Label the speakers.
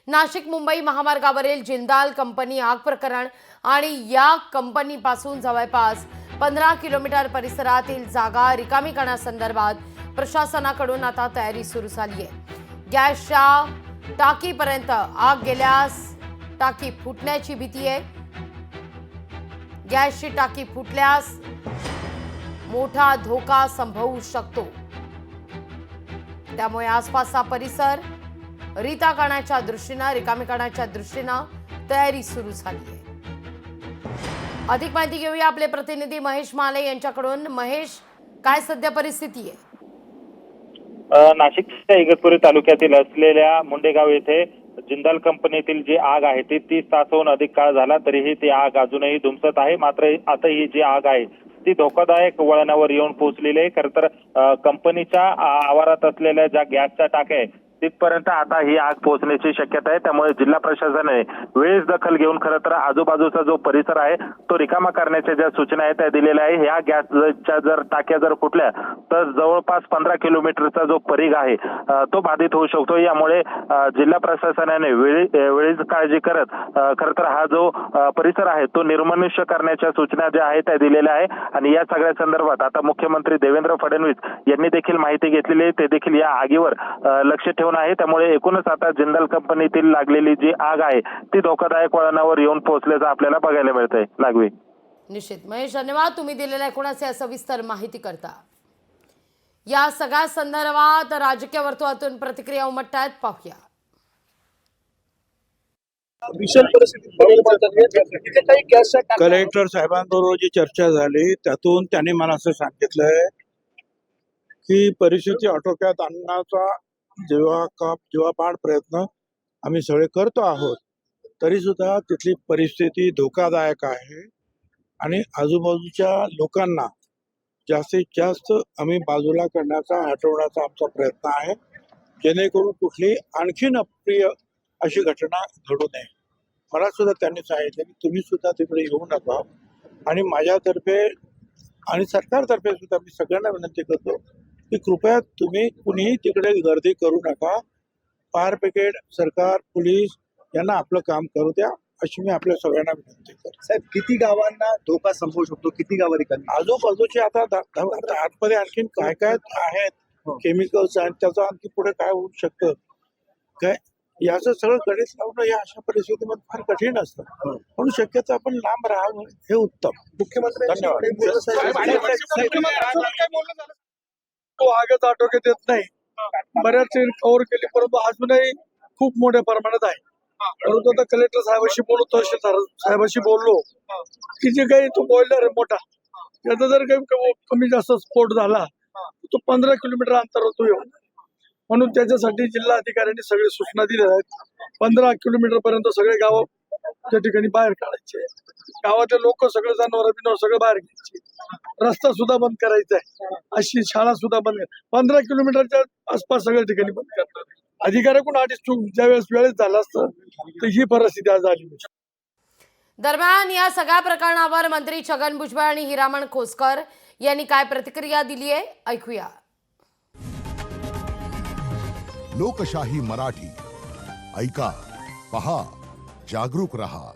Speaker 1: नाशिक मुंबई महामार्गावरील जिंदाल कंपनी आग प्रकरण आणि या कंपनीपासून जवळपास 15 किलोमीटर परिसरातील जागा रिकामी करण्यासंदर्भात प्रशासनाकडून आता तयारी सुरू झाली आहे। गॅसच्या टाकीपर्यंत आग गेल्यास टाकी फुटण्याची भीती आहे। गॅसची टाकी फुटल्यास मोठा धोका संभवू शकतो, त्यामुळे आसपासचा परिसर रिता करण्याच्या दृष्टीने रिकामी करण्याच्या दृष्टीने तयारी सुरू झाली आहे। अधिक माहिती घेऊया आपले प्रतिनिधी महेश माले यांच्याकडून। महेश, काय सध्या परिस्थिती आहे?
Speaker 2: नाशिकच्या इगतपुरी तालुक्यातील असलेल्या मुंडेगाव येथे जिंदाल कंपनीतील जी आग आहे ती 30 तासाहून अधिक काळ झाला तरीही ती आग अजूनही धुमसत आहे। मात्र आता ही जी आग आहे ती धोकादायक वळणावर येऊन पोहोचलेली आहे। खरं तर कंपनीच्या आवारात असलेल्या ज्या गॅसच्या टाक्या आहेत तिथपर्यंत आता ही आग पोहोचण्याची शक्यता आहे। त्यामुळे जिल्हा प्रशासनाने वेळेस दखल घेऊन खरं तर आजूबाजूचा जो परिसर आहे तो रिकामा करण्याच्या ज्या सूचना आहेत त्या दिलेल्या आहे। ह्या गॅसच्या जर टाक्या जर फुटल्या तर जवळपास 15 किलोमीटरचा जो परिघ आहे तो बाधित होऊ शकतो। यामुळे जिल्हा प्रशासनाने वेळेस काळजी करत खरं तर हा जो परिसर आहे तो निर्मनुष्य करण्याच्या सूचना ज्या आहेत त्या दिलेल्या आहे। आणि या सगळ्या संदर्भात आता मुख्यमंत्री देवेंद्र फडणवीस यांनी देखील माहिती घेतलेली आहे। ते देखील या आगीवर लक्ष ठेवून आहे। त्यामुळे एकूणच आता जिंदाल कंपनीतील लागलेली जी आग आहे ती धोकादायक वळणावर येऊन पोहोचल्याचं आपल्याला बघायला मिळतंय। लागवी
Speaker 1: निश्चित महेश, धन्यवाद तुम्ही दिलेल्या एकूणच सविस्तर माहिती करता। या सगळ्या संदर्भात राजकीय वर्तुळातून प्रतिक्रिया उमटतात, पाहूया।
Speaker 3: कलेक्टर साहेबांबरोबर जी चर्चा झाली त्यातून त्यांनी मला असं सांगितलंय की परिस्थिती आटोक्यात आणण्याचा जीवापाड प्रयत्न आम्ही सगळे करतो आहोत, तरी सुद्धा तिथली परिस्थिती धोकादायक आहे आणि आजूबाजूच्या लोकांना जास्तीत जास्त आम्ही बाजूला करण्याचा हटवण्याचा आमचा प्रयत्न आहे, जेणेकरून कुठली आणखीन अप्रिय अशी घटना घडू नये। मला सुद्धा त्यांनी सांगितलं की तुम्ही सुद्धा तिकडे येऊ नका आणि माझ्यातर्फे आणि सरकारतर्फे सुद्धा मी सगळ्यांना विनंती करतो की कृपया तुम्ही कुणीही तिकडे गर्दी करू नका। फायर ब्रिगेड, सरकार, पोलीस यांना आपलं काम करू द्या अशी मी आपल्या सगळ्यांना विनंती करतो।
Speaker 4: साहेब, किती गावांना धोका संभवू शकतो? किती गावं रिकामी?
Speaker 3: आजूबाजूचे आता आतमध्ये आणखीन काय काय आहेत केमिकल्स आणि त्याचं आणखी पुढे काय होऊ शकतं काय याचं सगळं गणित लावणं या अशा परिस्थितीमध्ये फार कठीण असतं, म्हणून शक्यतो आपण लांब राहावं हे उत्तम।
Speaker 4: मुख्यमंत्री
Speaker 3: धन्यवाद।
Speaker 5: तो आगच आटोक्यात येत नाही, बऱ्याच कव्हर केली परंतु अजूनही खूप मोठ्या प्रमाणात आहे। परंतु आता कलेक्टर साहेबांशी बोललो, तहसीलदार साहेबांशी बोललो की जे काही तो बॉयलर आहे मोठा त्याचा जर काही कमी जास्त स्फोट झाला तो 15 किलोमीटर अंतरावर तो येऊन, म्हणून त्याच्यासाठी जिल्हा अधिकाऱ्यांनी सगळे सूचना दिल्या आहेत। 15 किलोमीटर पर्यंत सगळे गाव त्या ठिकाणी बाहेर काढायचे, गावातले लोक सगळे जनावर बिनवर सगळं बाहेर घ्यायचे, रस्ता सुद्धा बंद करायचा आहे, अशी शाळा सुद्धा बंद, 15 किलोमीटरच्या आसपास सगळ्या ठिकाणी बंद करणार। अधिकाऱ्याकडून आधीच चूक ज्यावेळेस झालं असतं तर ही परिस्थिती आज आली।
Speaker 1: दरम्यान या सगळ्या प्रकरणावर मंत्री छगन भुजबळ आणि हिरामण खोसकर यांनी काय प्रतिक्रिया दिली आहे, ऐकूया।
Speaker 6: लोकशाही मराठी ऐका, पहा, जागरूक रहा।